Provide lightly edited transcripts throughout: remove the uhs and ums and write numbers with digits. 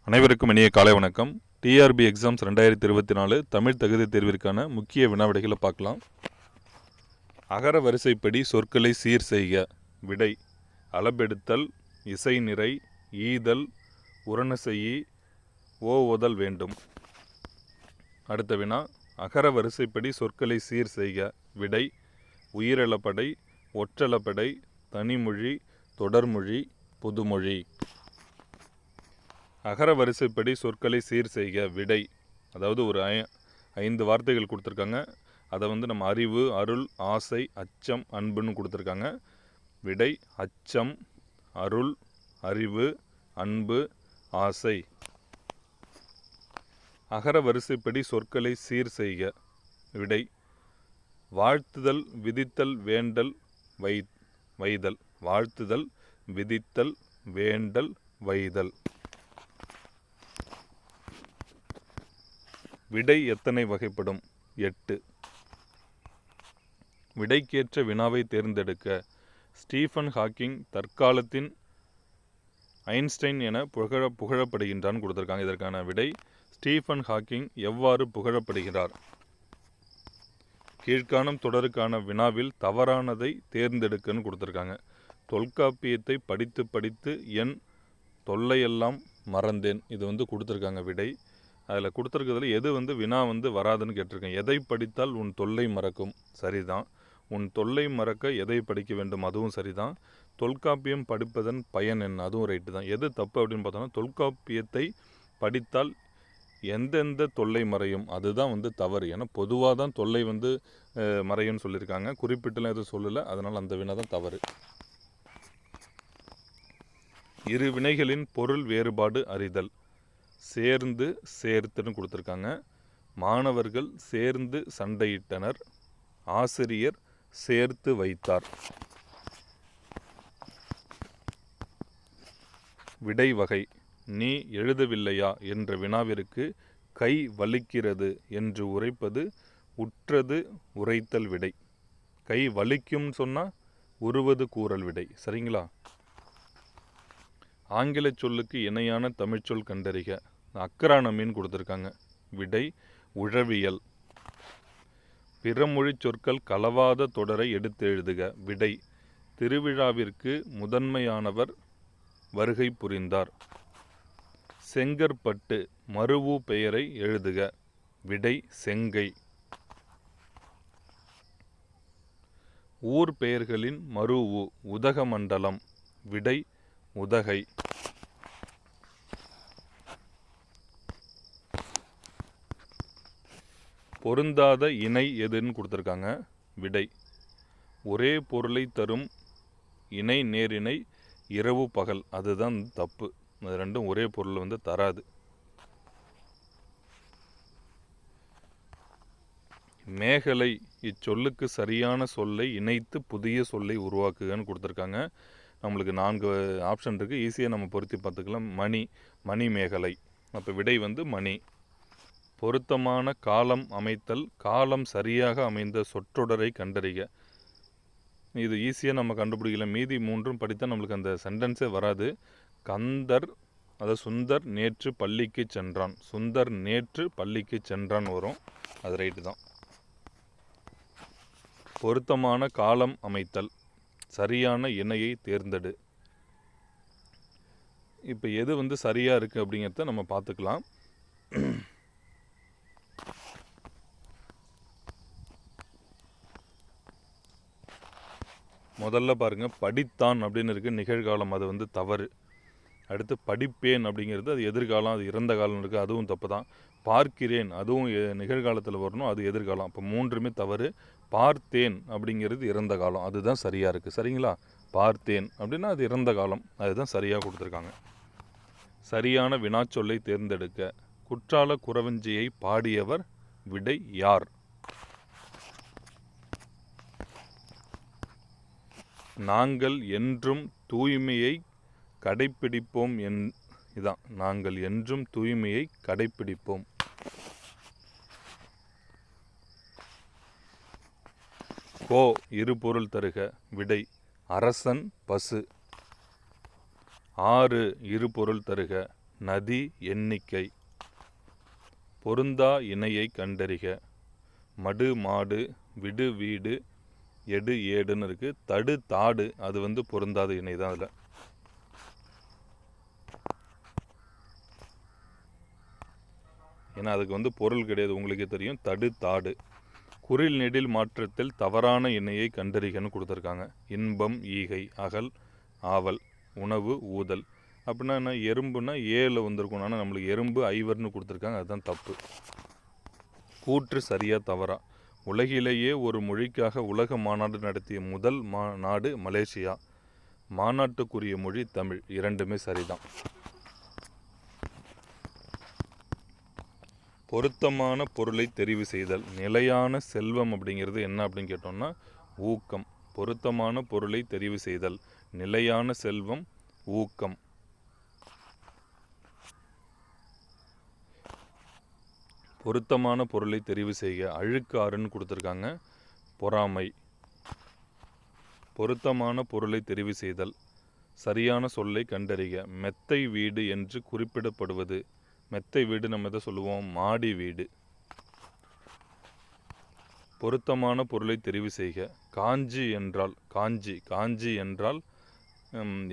அனைவருக்கும் இனிய காலை வணக்கம். டிஆர்பி எக்ஸாம்ஸ் 2024 தமிழ் தகுதி தேர்விற்கான முக்கிய வினாவிடைகளை பார்க்கலாம். அகர வரிசைப்படி சொற்களை சீர் செய்க. விடை: அளபெடுத்தல், இசை நிறை, ஈதல், உரணசெய்யி, ஓவுதல் வேண்டும். அடுத்த வினா: அகர வரிசைப்படி சொற்களை சீர் செய்க. விடை: உயிரெழப்படை, ஒற்றெழப்படை, தனிமொழி, தொடர்மொழி, புதுமொழி. அகர வரிசைப்படி சொற்களை சீர் செய்க. விடை: அதாவது ஒரு 5 வார்த்தைகள் கொடுத்துருக்காங்க. அதை நம்ம அறிவு, அருள், ஆசை, அச்சம், அன்புன்னு கொடுத்துருக்காங்க. விடை: அச்சம், அருள், அறிவு, அன்பு, ஆசை. அகர வரிசைப்படி சொற்களை சீர் செய்க. விடை: வாழ்த்துதல், விதித்தல், வேண்டல், வைதல். வாழ்த்துதல், விதித்தல், வேண்டல், வைதல். விடை எத்தனை வகைப்படும்? 8. விடைக்கேற்ற வினாவை தேர்ந்தெடுக்க. ஸ்டீஃபன் ஹாக்கிங் தற்காலத்தின் ஐன்ஸ்டைன் என புகழப்படுகின்றான்னு கொடுத்துருக்காங்க. இதற்கான விடை: ஸ்டீஃபன் ஹாக்கிங் எவ்வாறு புகழப்படுகிறார்? கீழ்காணும் தொடருக்கான வினாவில் தவறானதை தேர்ந்தெடுக்கன்னு கொடுத்துருக்காங்க. தொல்காப்பியத்தை படித்து படித்து என் தொல்லையெல்லாம் மறந்தேன். இது கொடுத்துருக்காங்க விடை. அதில் கொடுத்துருக்கிறதுல எது வினா வராதுன்னு கேட்டிருக்கேன். எதை படித்தால் உன் தொல்லை மறக்கும்? சரிதான். உன் தொல்லை மறக்க எதை படிக்க வேண்டும்? அதுவும் சரிதான். தொல்காப்பியம் படிப்பதன் பயன் என்ன? அதுவும் ரைட்டு தான். எது தப்பு அப்படின்னு பார்த்தோன்னா, தொல்காப்பியத்தை படித்தால் எந்தெந்த தொல்லை மறையும் அதுதான் தவறு. ஏன்னா பொதுவாக தான் தொல்லை மறையும்னு சொல்லியிருக்காங்க. குறிப்பிட்டுலாம் எதுவும் சொல்லலை. அதனால் அந்த வினா தான் தவறு. இரு வினைகளின் பொருள் வேறுபாடு அறிதல். சேர்ந்து, சேர்த்துன்னு கொடுத்துருக்காங்க. மாணவர்கள் சேர்ந்து சண்டையிட்டனர். ஆசிரியர் சேர்த்து வைத்தார். விடை வகை: நீ எழுதவில்லையா என்ற வினாவிற்கு கை வலிக்கிறது என்று உரைப்பது உற்றது உரைத்தல் விடை. கை வலிக்கும் சொன்னால் உருவது கூறல் விடை. சரிங்களா? ஆங்கில சொல்லுக்கு இணையான தமிழ்ச்சொல் கண்டறிக. அக்ரானமின்னு கொடுத்துருக்காங்க. விடை: உழவியல். பிறமொழி சொற்கள் கலவாத தொடரை எடுத்து எழுதுக. விடை: திருவிழாவிற்கு முதன்மையானவர் வருகை புரிந்தார். செங்கற்பட்டு மருவு பெயரை எழுதுக. விடை: செங்கை. ஊர் பெயர்களின் மருவு உதகமண்டலம். விடை: உதகை. பொருந்தாத இணை எதுன்னு கொடுத்துருக்காங்க. விடை: ஒரே பொருளை தரும் இணை நேரிணை இரவு பகல். அதுதான் தப்பு. அது ரெண்டும் ஒரே பொருள் தராது. மேகலை இச்சொல்லுக்கு சரியான சொல்லை இணைத்து புதிய சொல்லை உருவாக்குகன்னு கொடுத்துருக்காங்க. நம்மளுக்கு 4 ஆப்ஷன் இருக்குது. ஈஸியாக நம்ம பொருத்தி பார்த்துக்கலாம். மணி மேகலை. அப்போ விடை மணி. பொருத்தமான காலம் அமைத்தல். காலம் சரியாக அமைந்த சொற்றொடரை கண்டறிக. இது ஈஸியாக நம்ம கண்டுபிடிக்கலாம். மீதி 3ம் படித்தால் நம்மளுக்கு அந்த சென்டென்ஸே வராது. கந்தர், அதாவது சுந்தர் நேற்று பள்ளிக்கு சென்றான். சுந்தர் நேற்று பள்ளிக்கு சென்றான் வரும். அது ரைட்டு தான். பொருத்தமான காலம் அமைத்தல். சரியான இணையை தேர்ந்தெடு. இப்போ எது சரியாக இருக்குது அப்படிங்கிறத நம்ம பார்த்துக்கலாம். முதல்ல பாருங்கள், படித்தான் அப்படின்னு இருக்குது. நிகழ்காலம். அது தவறு. அடுத்து படிப்பேன் அப்படிங்கிறது அது எதிர்காலம். அது இறந்த காலம் இருக்குது. அதுவும் தப்பு தான். பார்க்கிறேன் அதுவும் நிகழ்காலத்தில் வரணும். அது எதிர்காலம். அப்போ 3மே தவறு. பார்த்தேன் அப்படிங்கிறது இறந்த காலம். அதுதான் சரியாக இருக்குது. சரிங்களா? பார்த்தேன் அப்படின்னா அது இறந்த காலம். அதுதான் சரியாக கொடுத்துருக்காங்க. சரியான வினாச்சொல்லை தேர்ந்தெடுக்க. குற்றால குறவஞ்சியை பாடியவர். விடை: யார்? நாங்கள் என்றும் தூய்மையை கடைப்பிடிப்போம். இதான் நாங்கள் என்றும் தூய்மையை கடைப்பிடிப்போம். கோ இரு பொருள் தருக. விடை: அரசன், பசு. ஆறு இரு பொருள் தருக. நதி எண்ணிக்கை. பொருந்தா இணையை கண்டறிக. மடு மாடு, விடு வீடு, எடு ஏடுன்னு இருக்குது. தடு தாடு அது வந்து பொருந்தாத இணை தான். அதில் ஏன்னா அதுக்கு வந்து பொருள் கிடையாது, உங்களுக்கே தெரியும். தடு தாடு. குறில் நெடில் மாற்றத்தில் தவறான இணையை கண்டறிகன்னு கொடுத்துருக்காங்க. இன்பம் ஈகை, அகல் ஆவல், உணவு ஊதல். அப்படின்னா என்ன, எறும்புனா ஏல வந்திருக்கும், ஆனால் நம்மளுக்கு எறும்பு ஐவர்னு கொடுத்துருக்காங்க, அதுதான் தப்பு. கூற்று சரியா தவறா. உலகிலேயே ஒரு மொழிக்காக உலக மாநாடு நடத்திய முதல் நாடு மலேசியா. மாநாட்டுக்குரிய மொழி தமிழ். இரண்டுமே சரிதான். பொருத்தமான பொருளை தெரிவு செய்தல். நிலையான செல்வம் அப்படிங்கிறது என்ன அப்படின்னு கேட்டோம்னா ஊக்கம். பொருத்தமான பொருளை தெரிவு செய்தல். நிலையான செல்வம் ஊக்கம். பொருத்தமான பொருளை தெரிவு செய்க. அழுக்காறுன்னு கொடுத்துருக்காங்க, பொறாமை. பொருத்தமான பொருளை தெரிவு செய்தல். சரியான சொல்லை கண்டறிக. மெத்தை வீடு என்று குறிப்பிடப்படுவது. மெத்தை வீடு நம்ம எதை சொல்லுவோம், மாடி வீடு. பொருத்தமான பொருளை தெரிவு செய்க. காஞ்சி என்றால், காஞ்சி என்றால்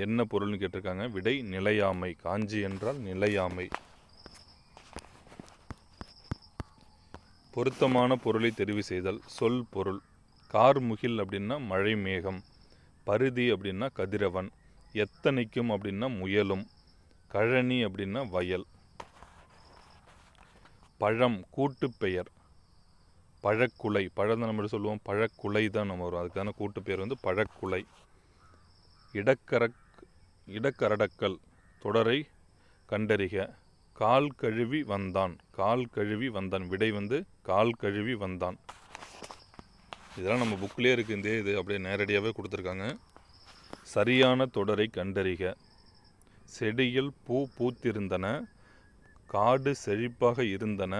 என்ன பொருள்னு கேட்டிருக்காங்க. விடை நிலையாமை. காஞ்சி என்றால் நிலையாமை. பொருத்தமான பொருளை தெரிவு செய்தல். சொல் பொருள். கார்முகில் அப்படின்னா மழை மேகம். பருதி அப்படின்னா கதிரவன். எத்தனைக்கும் அப்படின்னா முயலும். கழனி அப்படின்னா வயல். பழம் கூட்டு பெயர். பழக்குலை. பழம் நம்ம சொல்லுவோம், பழக்குலை தான் நம்ம வரும், அதுக்கான கூட்டு பெயர் வந்து பழக்குலை. இடக்கரடக்கல் தொடரை கண்டறிக. கால் கழுவி வந்தான். கால் கழுவி வந்தான். விடை வந்து கால் கழுவி வந்தான். இதெல்லாம் நம்ம புக்லேயே இருக்குது. இந்த இது அப்படியே நேரடியாகவே கொடுத்துருக்காங்க. சரியான தொடரை கண்டறிக. செடியில் பூ பூத்திருந்தன. காடு செழிப்பாக இருந்தன.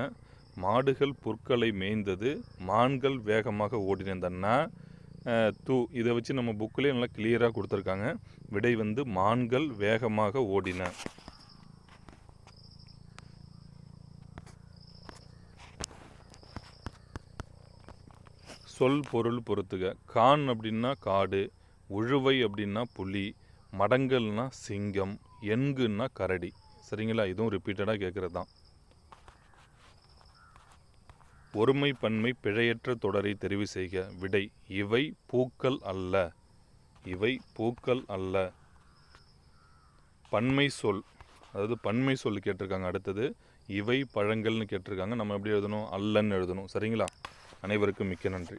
மாடுகள் புற்களை மேய்ந்தது. மான்கள் வேகமாக ஓடினந்தன. இதை வச்சு நம்ம புக்கிலே நல்லா கிளியராக கொடுத்துருக்காங்க. விடை வந்து மான்கள் வேகமாக ஓடின. சொல் பொருள் பொறுத்துக. கான் அப்படின்னா காடு. உழுவை அப்படின்னா புலி. மடங்கல்னா சிங்கம். எண்குன்னா கரடி. சரிங்களா, இதுவும் ரிப்பீட்டடாக கேட்குறது தான். ஒருமை பன்மை பிழையற்ற தொடரை தெரிவு செய்க. விடை இவை பூக்கள் அல்ல. இவை பூக்கள் அல்ல. பன்மை சொல், அதாவது பன்மை சொல் கேட்டிருக்காங்க. அடுத்தது இவை பழங்கள்னு கேட்டிருக்காங்க. நம்ம எப்படி எழுதணும், அல்லன்னு எழுதணும். சரிங்களா, அனைவருக்கும் மிக்க நன்றி.